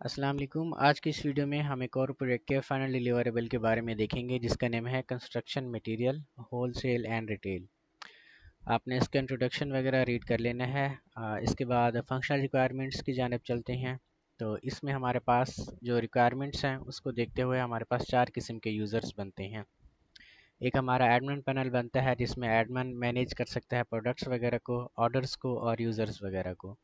अस्सलाम वालेकुम। आज की इस वीडियो में हम एक और प्रोजेक्ट के फाइनल डिलीवरेबल के बारे में देखेंगे जिसका नेम है construction material wholesale and retail. आपने इसका इंट्रोडक्शन वगैरह रीड कर लेना है। इसके बाद फंक्शनल रिक्वायरमेंट्स की जानिब चलते हैं। तो इसमें हमारे पास जो रिक्वायरमेंट्स हैं उसको देखते हुए हमारे पास चार किस्म के यूज़र्स बनते हैं। एक हमारा एडमिन पैनल बनता है जिसमें एडमिन मैनेज कर सकता है प्रोडक्ट्स वगैरह को, ऑर्डर्स को और यूज़र्स वगैरह को।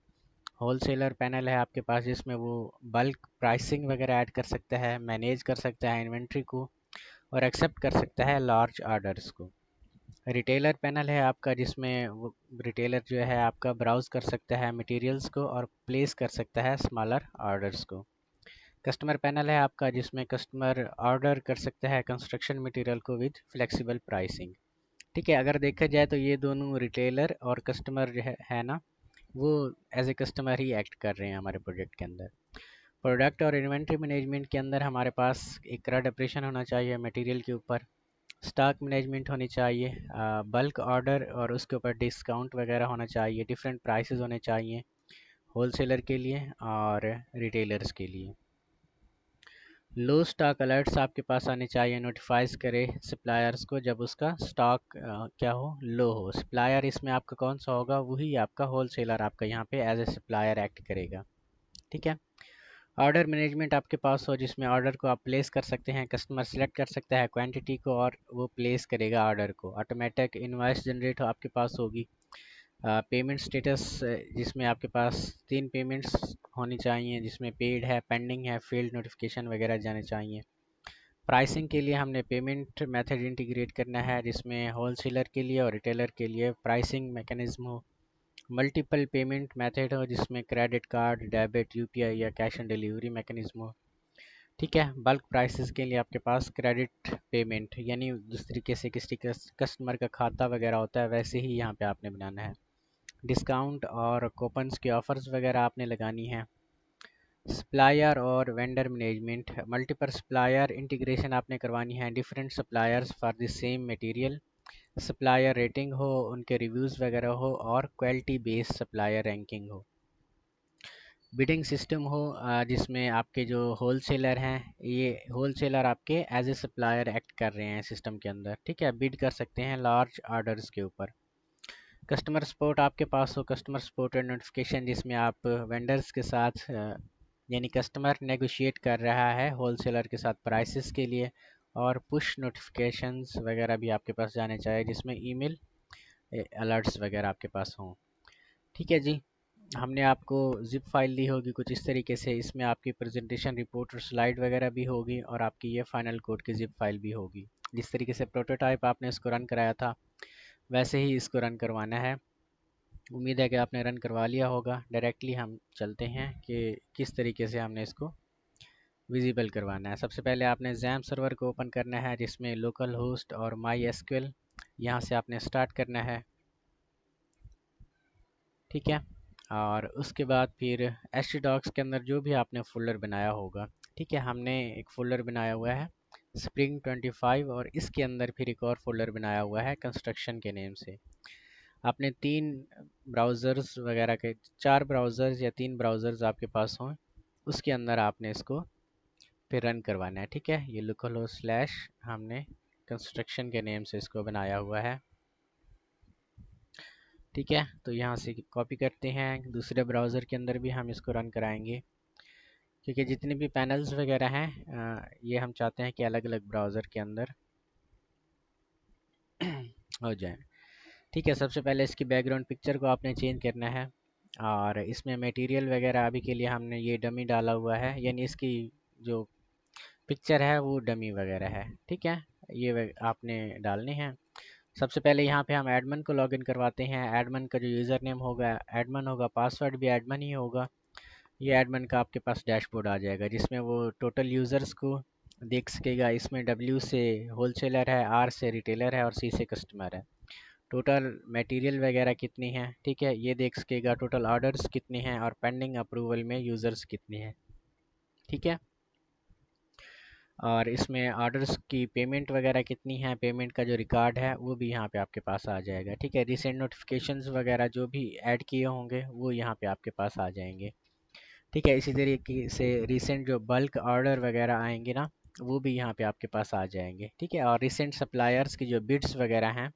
होलसेलर पैनल है आपके पास जिसमें वो बल्क प्राइसिंग वगैरह ऐड कर सकता है, मैनेज कर सकता है इन्वेंट्री को और एक्सेप्ट कर सकता है लार्ज ऑर्डर्स को। रिटेलर पैनल है आपका जिसमें वो रिटेलर जो है आपका ब्राउज़ कर सकता है मटेरियल्स को और प्लेस कर सकता है स्मॉलर ऑर्डर्स को। कस्टमर पैनल है आपका जिसमें कस्टमर ऑर्डर कर सकता है कंस्ट्रक्शन मटेरियल को विद फ्लेक्सिबल प्राइसिंग। ठीक है, अगर देखा जाए तो ये दोनों रिटेलर और कस्टमर जो है ना, वो एज ए कस्टमर ही एक्ट कर रहे हैं हमारे प्रोजेक्ट के अंदर। प्रोडक्ट और इन्वेंट्री मैनेजमेंट के अंदर हमारे पास एक क्रेडिट ऑपरेशन होना चाहिए मटेरियल के ऊपर, स्टॉक मैनेजमेंट होनी चाहिए, बल्क ऑर्डर और उसके ऊपर डिस्काउंट वगैरह होना चाहिए, डिफरेंट प्राइसेस होने चाहिए होलसेलर के लिए और रिटेलर्स के लिए। लो स्टॉक अलर्ट्स आपके पास आने चाहिए, नोटिफाइज करे सप्लायर्स को जब उसका स्टॉक क्या हो, लो हो। सप्लायर इसमें आपका कौन सा होगा, वही आपका होलसेलर आपका यहाँ पे एज ए सप्लायर एक्ट करेगा। ठीक है। ऑर्डर मैनेजमेंट आपके पास हो जिसमें ऑर्डर को आप प्लेस कर सकते हैं, कस्टमर सेलेक्ट कर सकता है क्वांटिटी को और वो प्लेस करेगा ऑर्डर को। ऑटोमेटिक इनवॉइस जनरेट आपके पास होगी। पेमेंट स्टेटस जिसमें आपके पास 3 पेमेंट्स होनी चाहिए जिसमें पेड है, पेंडिंग है, फील्ड नोटिफिकेशन वगैरह जाने चाहिए। प्राइसिंग के लिए हमने पेमेंट मेथड इंटीग्रेट करना है जिसमें होलसेलर के लिए और रिटेलर के लिए प्राइसिंग मैकेनिज्म हो। मल्टीपल पेमेंट मेथड हो जिसमें क्रेडिट कार्ड, डेबिट, यूपीआई या कैश ऑन डिलीवरी मैकेनिज्म हो। ठीक है। बल्क प्राइसेस के लिए आपके पास क्रेडिट पेमेंट यानी जिस तरीके से किसी कस्टमर का खाता वगैरह होता है वैसे ही यहाँ पे आपने बनाना है। डिस्काउंट और कूपन्स की ऑफर्स वगैरह आपने लगानी है। सप्लायर और vendor management, multiple supplier integration आपने करवानी है, different suppliers for the same material. Supplier rating हो, उनके रिव्यूज़ वगैरह हो और क्वालिटी बेस्ड सप्लायर रैंकिंग हो। बिडिंग सिस्टम हो जिसमें आपके जो होलसेलर हैं, ये होलसेलर आपके एज ए सप्लायर एक्ट कर रहे हैं सिस्टम के अंदर। ठीक है, बिड कर सकते हैं लार्ज ऑर्डर्स के ऊपर। कस्टमर सपोर्ट आपके पास हो, कस्टमर सपोर्ट एंड नोटिफिकेशन जिसमें आप वेंडर्स के साथ यानी कस्टमर नेगोशिएट कर रहा है होलसेलर के साथ प्राइसेस के लिए, और पुश नोटिफिकेशंस वगैरह भी आपके पास जाने चाहिए जिसमें ईमेल अलर्ट्स वगैरह आपके पास हों। ठीक है जी। हमने आपको जिप फाइल दी होगी कुछ इस तरीके से, इसमें आपकी प्रेजेंटेशन रिपोर्ट और स्लाइड वगैरह भी होगी और आपकी ये फाइनल कोड की जिप फाइल भी होगी। जिस तरीके से प्रोटोटाइप आपने इसको रन कराया था वैसे ही इसको रन करवाना है। उम्मीद है कि आपने रन करवा लिया होगा। डायरेक्टली हम चलते हैं कि किस तरीके से हमने इसको विजिबल करवाना है। सबसे पहले आपने जैम सर्वर को ओपन करना है जिसमें लोकल होस्ट और माई एसक्यूएल यहाँ से आपने स्टार्ट करना है। ठीक है। और उसके बाद फिर एचडॉक्स के अंदर जो भी आपने फोल्डर बनाया होगा, ठीक है, हमने एक फ़ोल्डर बनाया हुआ है स्प्रिंग 25 और इसके अंदर फिर एक और फोल्डर बनाया हुआ है कंस्ट्रक्शन के नेम से। आपने 3 ब्राउज़र्स वगैरह के 4 ब्राउज़र्स या 3 ब्राउज़र्स आपके पास हों उसके अंदर आपने इसको फिर रन करवाना है। ठीक है, ये लोकल हो स्लैश हमने कंस्ट्रक्शन के नेम से इसको बनाया हुआ है। ठीक है, तो यहाँ से कॉपी करते हैं, दूसरे ब्राउज़र के अंदर भी हम इसको रन कराएंगे क्योंकि जितने भी पैनल्स वगैरह हैं ये हम चाहते हैं कि अलग अलग ब्राउज़र के अंदर हो जाए। ठीक है, सबसे पहले इसकी बैकग्राउंड पिक्चर को आपने चेंज करना है और इसमें मटेरियल वगैरह अभी के लिए हमने ये डमी डाला हुआ है, यानी इसकी जो पिक्चर है वो डमी वगैरह है। ठीक है, ये आपने डालने हैं। सबसे पहले यहाँ पे हम एडमिन को लॉगिन करवाते हैं। एडमिन का जो यूज़र नेम होगा एडमिन होगा, पासवर्ड भी एडमिन ही होगा। ये एडमिन का आपके पास डैशबोर्ड आ जाएगा जिसमें वो टोटल यूज़र्स को देख सकेगा। इसमें W से होलसेलर है, R से रिटेलर है और C से कस्टमर है। टोटल मटेरियल वगैरह कितनी है, ठीक है, ये देख सकेगा। टोटल ऑर्डर्स कितने हैं और पेंडिंग अप्रूवल में यूज़र्स कितने हैं। ठीक है, और इसमें ऑर्डर्स की पेमेंट वगैरह कितनी है, पेमेंट का जो रिकॉर्ड है वो भी यहाँ पे आपके पास आ जाएगा। ठीक है, रिसेंट नोटिफिकेशंस वगैरह जो भी ऐड किए होंगे वो यहाँ पे आपके पास आ जाएंगे। ठीक है, इसी तरीके से रिसेंट जो बल्क ऑर्डर वगैरह आएंगे ना, वो भी यहाँ पे आपके पास आ जाएंगे। ठीक है, और रिसेंट सप्लायर्स की जो बिड्स वगैरह हैं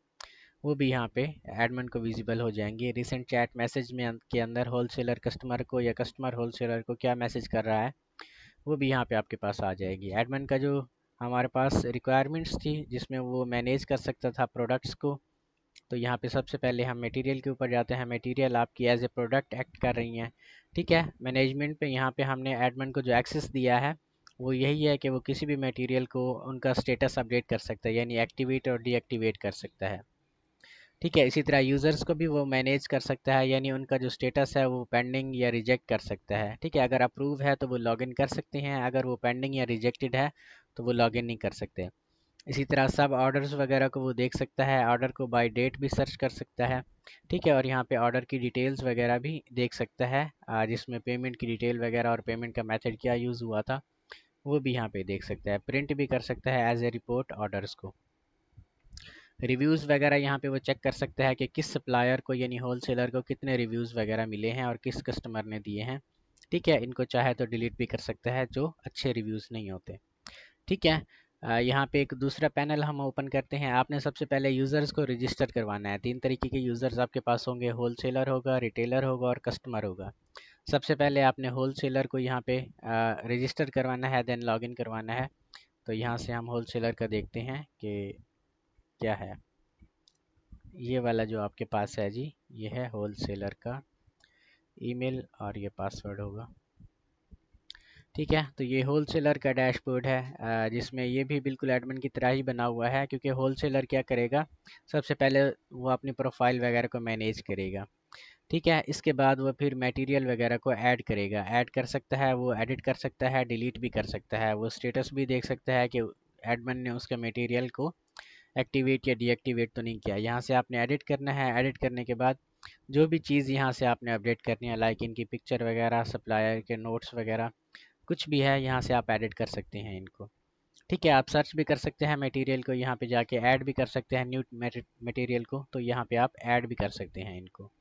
वो भी यहाँ पे एडमिन को विजिबल हो जाएंगे। रिसेंट चैट मैसेज में के अंदर होलसेलर कस्टमर को या कस्टमर होलसेलर को क्या मैसेज कर रहा है वो भी यहाँ पे आपके पास आ जाएगी। एडमिन का जो हमारे पास रिक्वायरमेंट्स थी जिसमें वो मैनेज कर सकता था प्रोडक्ट्स को, तो यहाँ पे सबसे पहले हम मटेरियल के ऊपर जाते हैं। मटेरियल आपकी एज ए प्रोडक्ट एक्ट कर रही हैं। ठीक है, मैनेजमेंट पे यहाँ पे हमने एडमिन को जो एक्सेस दिया है वो यही है कि वो किसी भी मटेरियल को उनका स्टेटस अपडेट कर सकता है, यानी एक्टिवेट और डीएक्टिवेट कर सकता है। ठीक है, इसी तरह यूज़र्स को भी वो मैनेज कर सकता है, यानी उनका जो स्टेटस है वो पेंडिंग या रिजेक्ट कर सकता है। ठीक है, अगर अप्रूव है तो वो लॉगिन कर सकते हैं, अगर वो पेंडिंग या रिजेक्टेड है तो वो लॉगिन नहीं कर सकते। इसी तरह सब ऑर्डर्स वगैरह को वो देख सकता है, ऑर्डर को बाय डेट भी सर्च कर सकता है। ठीक है, और यहाँ पे ऑर्डर की डिटेल्स वगैरह भी देख सकता है, जिसमें पेमेंट की डिटेल वगैरह और पेमेंट का मेथड क्या यूज़ हुआ था वो भी यहाँ पे देख सकता है। प्रिंट भी कर सकता है एज ए रिपोर्ट ऑर्डर्स को। रिव्यूज़ वगैरह यहाँ पे वो चेक कर सकता है कि किस सप्लायर को यानी होलसेलर को कितने रिव्यूज़ वगैरह मिले हैं और किस कस्टमर ने दिए हैं। ठीक है, इनको चाहे तो डिलीट भी कर सकता है जो अच्छे रिव्यूज़ नहीं होते। ठीक है, यहाँ पे एक दूसरा पैनल हम ओपन करते हैं। आपने सबसे पहले यूज़र्स को रजिस्टर करवाना है। 3 तरीके के यूज़र्स आपके पास होंगे, होलसेलर होगा, रिटेलर होगा और कस्टमर होगा। सबसे पहले आपने होलसेलर को यहाँ पे रजिस्टर करवाना है, देन लॉगिन करवाना है। तो यहाँ से हम होलसेलर का देखते हैं कि क्या है। ये वाला जो आपके पास है जी, ये है होलसेलर का ईमेल और ये पासवर्ड होगा। ठीक है, तो ये होलसेलर का डैशबोर्ड है, जिसमें ये भी बिल्कुल एडमिन की तरह ही बना हुआ है, क्योंकि होलसेलर क्या करेगा, सबसे पहले वो अपनी प्रोफाइल वगैरह को मैनेज करेगा। ठीक है, इसके बाद वो फिर मटेरियल वगैरह को ऐड करेगा, ऐड कर सकता है, वो एडिट कर सकता है, डिलीट भी कर सकता है, वो स्टेटस भी देख सकता है कि एडमिन ने उसके मटेरियल को एक्टिवेट या डीएक्टिवेट तो नहीं किया। यहाँ से आपने एडिट करना है, एडिट करने के बाद जो भी चीज़ यहाँ से आपने अपडेट करनी है, लाइक इनकी पिक्चर वगैरह, सप्लायर के नोट्स वगैरह, कुछ भी है यहाँ से आप एडिट कर सकते हैं इनको। ठीक है, आप सर्च भी कर सकते हैं मटेरियल को, यहाँ पे जाके ऐड भी कर सकते हैं न्यू मटेरियल को, तो यहाँ पे आप ऐड भी कर सकते हैं इनको।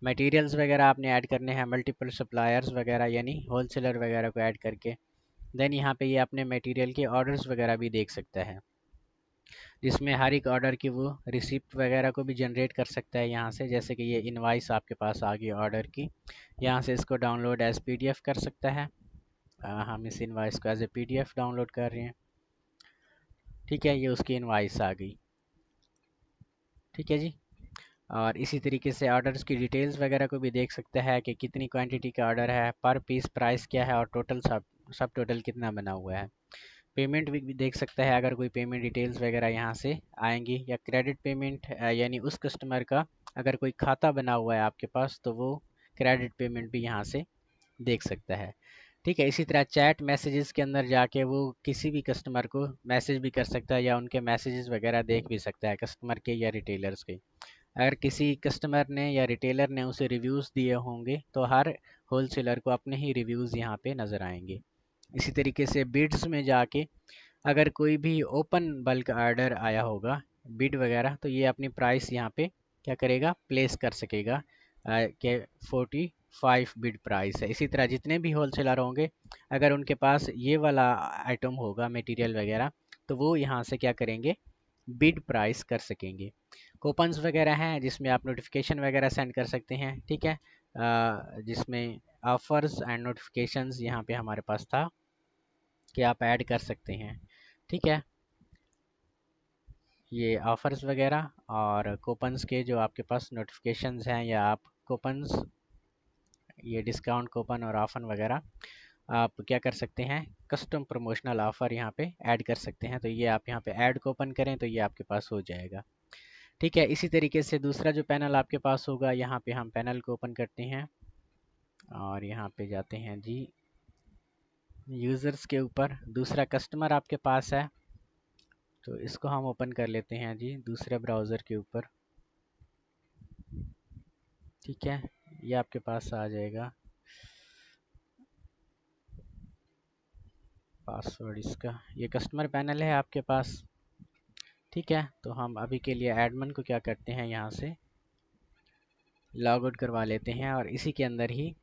मटेरियल्स वगैरह आपने ऐड करने हैं मल्टीपल सप्लायर्स वगैरह यानी होलसेलर वगैरह को ऐड करके। देन यहाँ पे ये अपने मटेरियल के ऑर्डर्स वगैरह भी देख सकता है, जिसमें हर एक ऑर्डर की वो रिसिप्ट वगैरह को भी जनरेट कर सकता है यहाँ से। जैसे कि ये इनवाइस आपके पास आ गई ऑर्डर की, यहाँ से इसको डाउनलोड एज पीडीएफ कर सकता है। हम इस इनवाइस को एज ए पीडीएफ डाउनलोड कर रहे हैं। ठीक है, ये उसकी इनवाइस आ गई। ठीक है जी, और इसी तरीके से ऑर्डर्स की डिटेल्स वगैरह को भी देख सकता है कि कितनी क्वांटिटी का ऑर्डर है, पर पीस प्राइस क्या है और टोटल सब टोटल कितना बना हुआ है। पेमेंट भी देख सकता है, अगर कोई पेमेंट डिटेल्स वगैरह यहाँ से आएंगी, या क्रेडिट पेमेंट यानी उस कस्टमर का अगर कोई खाता बना हुआ है आपके पास तो वो क्रेडिट पेमेंट भी यहाँ से देख सकता है। ठीक है, इसी तरह चैट मैसेजेस के अंदर जाके वो किसी भी कस्टमर को मैसेज भी कर सकता है या उनके मैसेजेस वगैरह देख भी सकता है, कस्टमर के या रिटेलर्स के। अगर किसी कस्टमर ने या रिटेलर ने उसे रिव्यूज़ दिए होंगे तो हर होलसेलर को अपने ही रिव्यूज़ यहाँ पे नज़र आएंगे। इसी तरीके से बिड्स में जाके अगर कोई भी ओपन बल्क ऑर्डर आया होगा बिड वगैरह, तो ये अपनी प्राइस यहाँ पे क्या करेगा, प्लेस कर सकेगा कि 45 बिड प्राइस है। इसी तरह जितने भी होलसेलर होंगे अगर उनके पास ये वाला आइटम होगा मटेरियल वगैरह, तो वो यहाँ से क्या करेंगे, बिड प्राइस कर सकेंगे। कूपन्स वगैरह हैं जिसमें आप नोटिफिकेशन वगैरह सेंड कर सकते हैं। ठीक है, जिसमें ऑफर्स एंड नोटिफिकेशंस यहाँ पे हमारे पास था कि आप ऐड कर सकते हैं। ठीक है, ये ऑफर्स वगैरह और कूपन्स के जो आपके पास नोटिफिकेशंस हैं, या आप कूपन्स, ये डिस्काउंट कूपन और ऑफर वगैरह आप क्या कर सकते हैं, कस्टम प्रमोशनल ऑफ़र यहाँ पे ऐड कर सकते हैं। तो ये आप यहाँ पे ऐड कूपन करें तो ये आपके पास हो जाएगा। ठीक है, इसी तरीके से दूसरा जो पैनल आपके पास होगा, यहाँ पे हम पैनल को ओपन करते हैं और यहाँ पे जाते हैं जी यूज़र्स के ऊपर। दूसरा कस्टमर आपके पास है, तो इसको हम ओपन कर लेते हैं जी दूसरे ब्राउज़र के ऊपर। ठीक है, ये आपके पास आ जाएगा पासवर्ड इसका। ये कस्टमर पैनल है आपके पास। ठीक है, तो हम अभी के लिए एडमिन को क्या करते हैं, यहाँ से लॉग आउट करवा लेते हैं और इसी के अंदर ही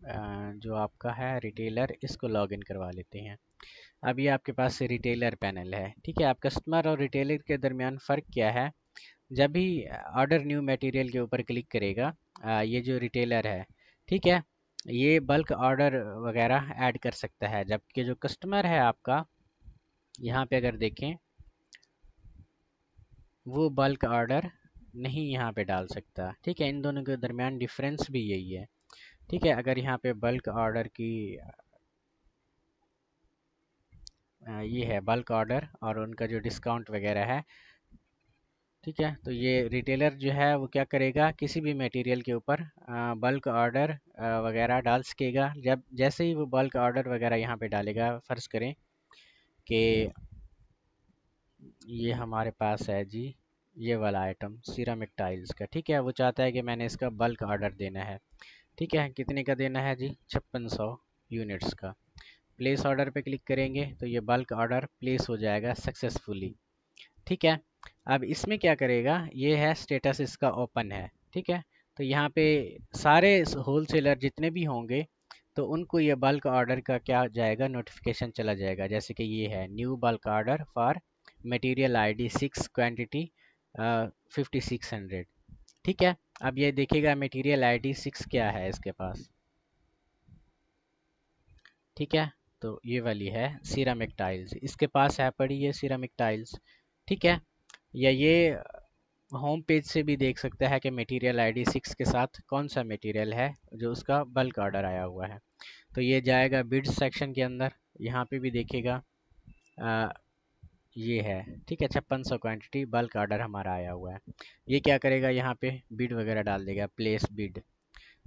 जो आपका है रिटेलर, इसको लॉगिन करवा लेते हैं। अब ये आपके पास रिटेलर पैनल है। ठीक है, आप कस्टमर और रिटेलर के दरमियान फ़र्क क्या है, जब भी ऑर्डर न्यू मटेरियल के ऊपर क्लिक करेगा ये जो रिटेलर है, ठीक है, ये बल्क ऑर्डर वगैरह ऐड कर सकता है, जबकि जो कस्टमर है आपका, यहाँ पे अगर देखें, वो बल्क ऑर्डर नहीं यहाँ पे डाल सकता। ठीक है, इन दोनों के दरमियान डिफरेंस भी यही है। ठीक है, अगर यहाँ पे बल्क ऑर्डर की ये है बल्क ऑर्डर और उनका जो डिस्काउंट वगैरह है, ठीक है, तो ये रिटेलर जो है वो क्या करेगा, किसी भी मटेरियल के ऊपर बल्क ऑर्डर वगैरह डाल सकेगा। जब जैसे ही वो बल्क ऑर्डर वगैरह यहाँ पे डालेगा, फ़र्ज़ करें कि ये हमारे पास है जी, ये वाला आइटम सिरामिक टाइल्स का। ठीक है, वो चाहता है कि मैंने इसका बल्क ऑर्डर देना है। ठीक है, कितने का देना है जी, 5600 यूनिट्स का। प्लेस ऑर्डर पे क्लिक करेंगे तो ये बल्क ऑर्डर प्लेस हो जाएगा सक्सेसफुली। ठीक है, अब इसमें क्या करेगा, ये है स्टेटस इसका ओपन है। ठीक है, तो यहाँ पे सारे होलसेलर जितने भी होंगे तो उनको ये बल्क ऑर्डर का क्या जाएगा, नोटिफिकेशन चला जाएगा। जैसे कि ये है new bulk order for material ID 6 quantity 5600। ठीक है, अब ये देखिएगा मटेरियल आईडी 6 क्या है इसके पास। ठीक है, तो ये वाली है सिरामिक टाइल्स, इसके पास है पड़ी ये सिरामिक टाइल्स। ठीक है, या ये होम पेज से भी देख सकता है कि मटेरियल आईडी 6 के साथ कौन सा मटेरियल है जो उसका बल्क ऑर्डर आया हुआ है। तो ये जाएगा बिड्स सेक्शन के अंदर, यहाँ पे भी देखेगा आ, ये है। ठीक है, 5600 क्वांटिटी बल्क ऑर्डर हमारा आया हुआ है। ये क्या करेगा, यहाँ पे बिड वगैरह डाल देगा, प्लेस बिड।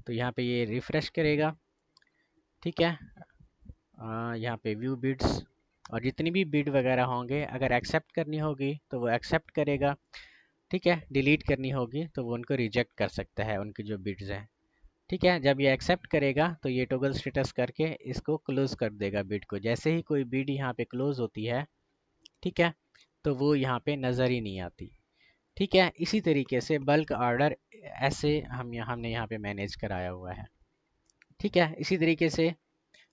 तो यहाँ पे ये रिफ्रेश करेगा। ठीक है, यहाँ पे व्यू बिड्स, और जितनी भी बिड वगैरह होंगे अगर एक्सेप्ट करनी होगी तो वो एक्सेप्ट करेगा। ठीक है, डिलीट करनी होगी तो वो उनको रिजेक्ट कर सकता है, उनकी जो बिड्स हैं। ठीक है, जब ये एक्सेप्ट करेगा तो ये टॉगल स्टेटस करके इसको क्लोज कर देगा बिड को। जैसे ही कोई बिड यहाँ पे क्लोज होती है, ठीक है, तो वो यहाँ पे नज़र ही नहीं आती। ठीक है, इसी तरीके से बल्क ऑर्डर ऐसे हमने यहाँ पे मैनेज कराया हुआ है। ठीक है, इसी तरीके से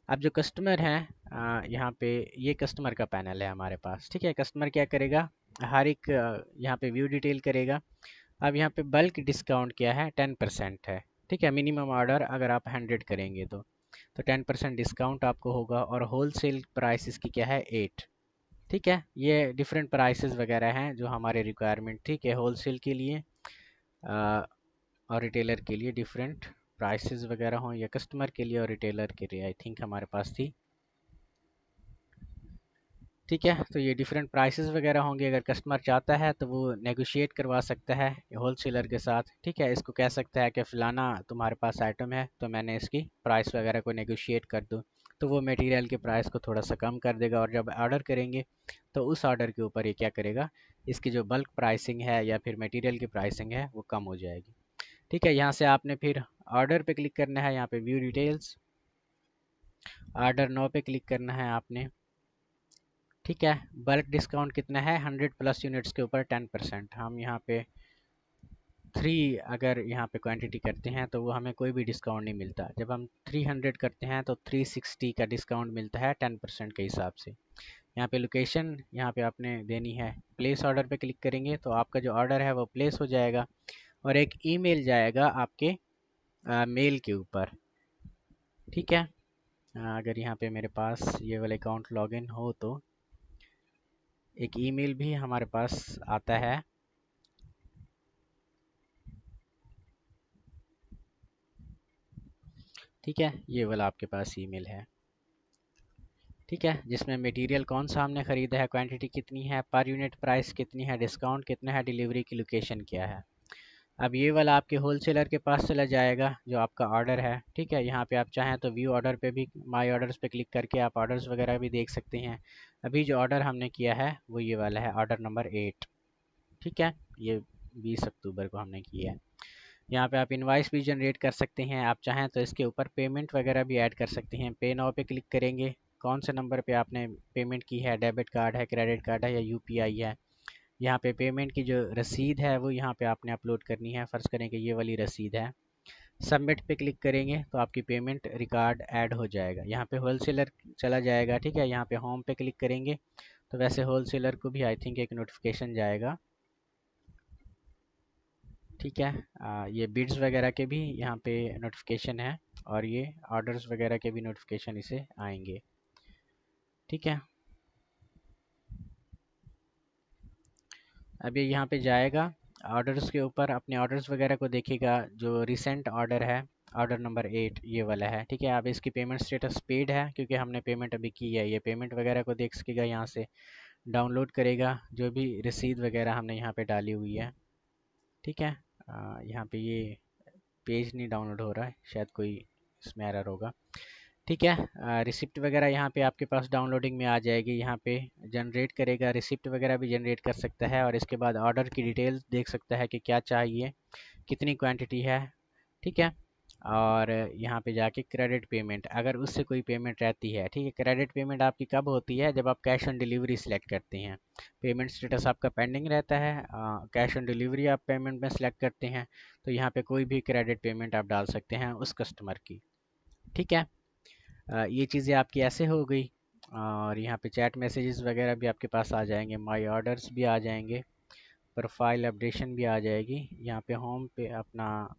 अब जो कस्टमर हैं, यहाँ पे ये कस्टमर का पैनल है हमारे पास। ठीक है, कस्टमर क्या करेगा, हर एक यहाँ पे व्यू डिटेल करेगा। अब यहाँ पे बल्क डिस्काउंट क्या है, 10% है। ठीक है, मिनिमम ऑर्डर अगर आप 100 करेंगे तो 10% डिस्काउंट आपको होगा, और होल सेल प्राइस इसकी क्या है, 8। ठीक है, ये डिफरेंट प्राइसेस वगैरह हैं जो हमारे रिक्वायरमेंट। ठीक है, होल सेल के लिए और रिटेलर के लिए डिफरेंट प्राइसेस वगैरह हों, या कस्टमर के लिए और रिटेलर के लिए आई थिंक हमारे पास थी। ठीक है, तो ये डिफरेंट प्राइसेस वगैरह होंगे। अगर कस्टमर चाहता है तो वो नेगोशिएट करवा सकता है होलसेलर के साथ। ठीक है, इसको कह सकता है कि फ़लाना तुम्हारे पास आइटम है तो मैंने इसकी प्राइस वगैरह को नेगोशिएट कर दूँ, तो वो मटेरियल के प्राइस को थोड़ा सा कम कर देगा, और जब ऑर्डर करेंगे तो उस ऑर्डर के ऊपर ये क्या करेगा, इसकी जो बल्क प्राइसिंग है या फिर मटीरियल की प्राइसिंग है वो कम हो जाएगी। ठीक है, यहाँ से आपने फिर ऑर्डर पे क्लिक करना है, यहाँ पे व्यू डिटेल्स, ऑर्डर नो पे क्लिक करना है आपने। ठीक है, बल्क डिस्काउंट कितना है, 100 प्लस यूनिट्स के ऊपर 10%। हम यहाँ पे 3 अगर यहाँ पे क्वांटिटी करते हैं तो वो हमें कोई भी डिस्काउंट नहीं मिलता। जब हम 300 करते हैं तो 360 का डिस्काउंट मिलता है 10% के हिसाब से। यहाँ पे लोकेशन यहाँ पे आपने देनी है, प्लेस ऑर्डर पे क्लिक करेंगे तो आपका जो ऑर्डर है वो प्लेस हो जाएगा, और एक ईमेल जाएगा आपके मेल के ऊपर। ठीक है, अगर यहाँ पे मेरे पास ये वाला अकाउंट लॉगिन हो तो एक ईमेल भी हमारे पास आता है। ठीक है, ये वाला आपके पास ईमेल है। ठीक है, जिसमें मटेरियल कौन सा हमने ख़रीदा है, क्वांटिटी कितनी है, पर यूनिट प्राइस कितनी है, डिस्काउंट कितना है, डिलीवरी की लोकेशन क्या है। अब ये वाला आपके होलसेलर के पास चला जाएगा जो आपका ऑर्डर है। ठीक है, यहाँ पे आप चाहें तो व्यू ऑर्डर पे भी, माय ऑर्डर्स पे क्लिक करके आप ऑर्डर्स वगैरह भी देख सकते हैं। अभी जो ऑर्डर हमने किया है वो ये वाला है, ऑर्डर नंबर 8। ठीक है, ये 20 अक्टूबर को हमने किया है। यहाँ पे आप इनवाइस भी जनरेट कर सकते हैं, आप चाहें तो इसके ऊपर पेमेंट वगैरह भी ऐड कर सकते हैं। पे नाउ पे क्लिक करेंगे, कौन से नंबर पे आपने पेमेंट की है, डेबिट कार्ड है, क्रेडिट कार्ड है या यूपीआई है। यहाँ पे पेमेंट की जो रसीद है वो यहाँ पे आपने अपलोड करनी है। फ़र्ज़ करें कि ये वाली रसीद है। सबमिट पे क्लिक करेंगे तो आपकी पेमेंट रिकॉर्ड ऐड हो जाएगा। यहाँ पे होलसेलर चला जाएगा, ठीक है। यहाँ पे होम पे क्लिक करेंगे तो वैसे होलसेलर को भी आई थिंक एक नोटिफिकेशन जाएगा, ठीक है। ये बिड्स वगैरह के भी यहाँ पे नोटिफिकेशन है और ये ऑर्डर्स वगैरह के भी नोटिफिकेशन इसे आएंगे, ठीक है। अब ये यहाँ पे जाएगा, ऑर्डर्स के ऊपर अपने ऑर्डर्स वगैरह को देखेगा। जो रिसेंट ऑर्डर है, ऑर्डर नंबर 8 ये वाला है, ठीक है। अब इसकी पेमेंट स्टेटस पेड है क्योंकि हमने पेमेंट अभी की है। ये पेमेंट वगैरह को देख सकेगा, यहाँ से डाउनलोड करेगा जो भी रसीद वगैरह हमने यहाँ पे डाली हुई है, ठीक है। यहाँ पे ये पेज नहीं डाउनलोड हो रहा है, शायद कोई इसमें एरर होगा, ठीक है। रिसिप्ट वगैरह यहाँ पे आपके पास डाउनलोडिंग में आ जाएगी। यहाँ पे जनरेट करेगा, रिसिप्ट वगैरह भी जनरेट कर सकता है और इसके बाद ऑर्डर की डिटेल्स देख सकता है कि क्या चाहिए, कितनी क्वांटिटी है, ठीक है। और यहाँ पे जाके क्रेडिट पेमेंट, अगर उससे कोई पेमेंट रहती है, ठीक है। क्रेडिट पेमेंट आपकी कब होती है, जब आप कैश ऑन डिलीवरी सिलेक्ट करते हैं। पेमेंट स्टेटस आपका पेंडिंग रहता है, कैश ऑन डिलीवरी आप पेमेंट में सिलेक्ट करते हैं, तो यहाँ पे कोई भी क्रेडिट पेमेंट आप डाल सकते हैं उस कस्टमर की, ठीक है। ये चीज़ें आपकी ऐसे हो गई। और यहाँ पे चैट मैसेजेस वगैरह भी आपके पास आ जाएंगे, माय ऑर्डर्स भी आ जाएंगे, प्रोफाइल अपडेशन भी आ जाएगी। यहाँ पे होम पे अपना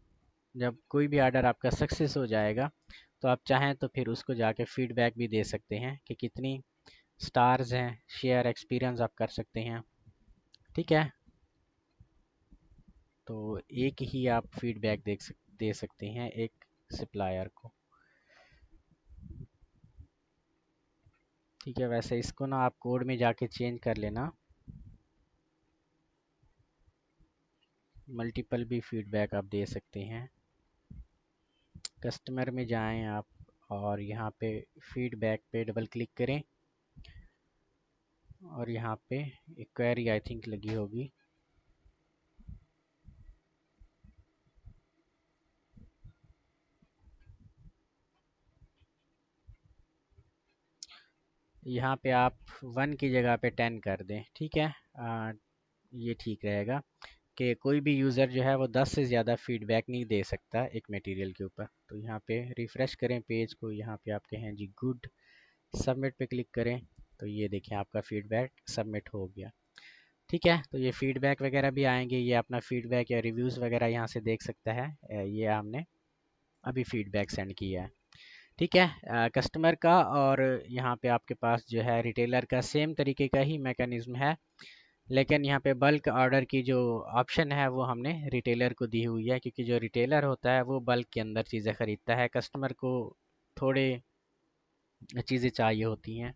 जब कोई भी ऑर्डर आपका सक्सेस हो जाएगा तो आप चाहें तो फिर उसको जाके फीडबैक भी दे सकते हैं कि कितनी स्टार्स हैं, शेयर एक्सपीरियंस आप कर सकते हैं, ठीक है। तो एक ही आप फीडबैक दे सकते हैं एक सप्लायर को, ठीक है। वैसे इसको ना आप कोड में जाके चेंज कर लेना, मल्टीपल भी फीडबैक आप दे सकते हैं। कस्टमर में जाएं आप और यहाँ पे फीडबैक पे डबल क्लिक करें और यहाँ पे एक क्वेरी आई थिंक लगी होगी, यहाँ पे आप 1 की जगह पे 10 कर दें, ठीक है। ये ठीक रहेगा कि कोई भी यूज़र जो है वो 10 से ज़्यादा फीडबैक नहीं दे सकता एक मटेरियल के ऊपर। तो यहाँ पे रिफ़्रेश करें पेज को, यहाँ पे आपके हैं जी गुड, सबमिट पे क्लिक करें तो ये देखें आपका फ़ीडबैक सबमिट हो गया, ठीक है। तो ये फ़ीडबैक वगैरह भी आएंगे, ये अपना फ़ीडबैक या रिव्यूज़ वगैरह यहाँ से देख सकता है। ये हमने अभी फ़ीडबैक सेंड किया है, ठीक है। कस्टमर का और यहाँ पे आपके पास जो है रिटेलर का सेम तरीके का ही मैकेनिज़्म है, लेकिन यहाँ पे बल्क ऑर्डर की जो ऑप्शन है वो हमने रिटेलर को दी हुई है, क्योंकि जो रिटेलर होता है वो बल्क के अंदर चीज़ें ख़रीदता है, कस्टमर को थोड़े चीज़ें चाहिए होती हैं,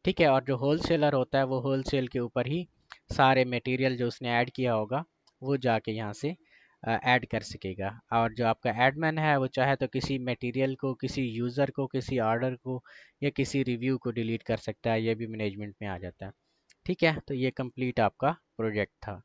ठीक है। और जो होलसेलर होता है वो होलसेल के ऊपर ही सारे मटेरियल जो उसने ऐड किया होगा वो जाके यहाँ से ऐड कर सकेगा। और जो आपका एडमिन है वो चाहे तो किसी मटेरियल को, किसी यूज़र को, किसी ऑर्डर को या किसी रिव्यू को डिलीट कर सकता है, ये भी मैनेजमेंट में आ जाता है, ठीक है। तो ये कंप्लीट आपका प्रोजेक्ट था।